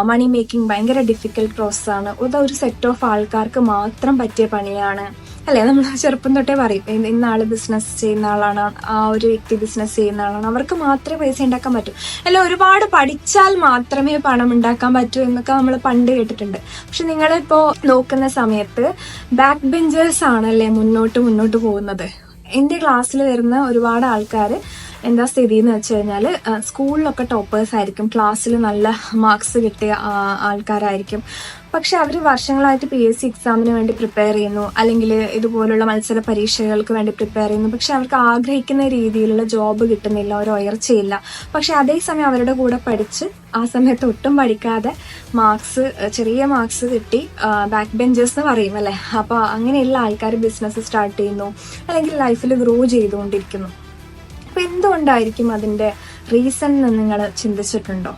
മണി making ഭയങ്കര difficult പ്രോസസ്സാണ്. ഒരു സെറ്റ് ഓഫ് ആൾക്കാർക്ക് മാത്രം പറ്റിയ പണിയാണ് അല്ലേ? നമ്മൾ ചെറുപ്പം തൊട്ടേ പറയും ഇന്ന ആള് ബിസിനസ് ചെയ്യുന്ന ആളാണ്, ആ ഒരു വ്യക്തി ബിസിനസ് ചെയ്യുന്ന ആളാണ്, അവർക്ക് മാത്രമേ പൈസ ഉണ്ടാക്കാൻ പറ്റൂ, അല്ല ഒരുപാട് പഠിച്ചാൽ മാത്രമേ പണം ഉണ്ടാക്കാൻ പറ്റൂ എന്നൊക്കെ നമ്മൾ പണ്ട് കേട്ടിട്ടുണ്ട്. പക്ഷെ നിങ്ങളിപ്പോ നോക്കുന്ന സമയത്ത് ബാക്ക് ബെഞ്ചേഴ്സ് ആണല്ലേ മുന്നോട്ട് പോകുന്നത്. എൻ്റെ ക്ലാസ്സിൽ വരുന്ന ഒരുപാട് ആൾക്കാർ എന്താ സ്ഥിതി എന്ന് വെച്ച് കഴിഞ്ഞാൽ സ്കൂളിലൊക്കെ ടോപ്പേഴ്സ് ആയിരിക്കും, ക്ലാസ്സിൽ നല്ല മാർക്സ് കിട്ടിയ ആൾക്കാരായിരിക്കും. പക്ഷെ അവർ വർഷങ്ങളായിട്ട് PSC എക്സാമിന് വേണ്ടി പ്രിപ്പയർ ചെയ്യുന്നു, അല്ലെങ്കിൽ ഇതുപോലുള്ള മത്സര പരീക്ഷകൾക്ക് വേണ്ടി പ്രിപ്പയർ ചെയ്യുന്നു. പക്ഷെ അവർക്ക് ആഗ്രഹിക്കുന്ന രീതിയിലുള്ള ജോബ് കിട്ടുന്നില്ല, ഒരു ഉയർച്ചയില്ല. പക്ഷെ അതേസമയം അവരുടെ കൂടെ പഠിച്ച് ആ സമയത്ത് ഒട്ടും പഠിക്കാതെ ചെറിയ മാർക്സ് കിട്ടി ബാക്ക് ബെഞ്ചേഴ്സ് എന്ന് പറയും അല്ലേ. അപ്പോൾ അങ്ങനെയുള്ള ആൾക്കാർ ബിസിനസ് സ്റ്റാർട്ട് ചെയ്യുന്നു, അല്ലെങ്കിൽ ലൈഫിൽ ഗ്രോ ചെയ്തുകൊണ്ടിരിക്കുന്നു. അപ്പൊ എന്തുകൊണ്ടായിരിക്കും അതിന്റെ റീസൺ എന്ന് നിങ്ങൾ ചിന്തിച്ചിട്ടുണ്ടോ?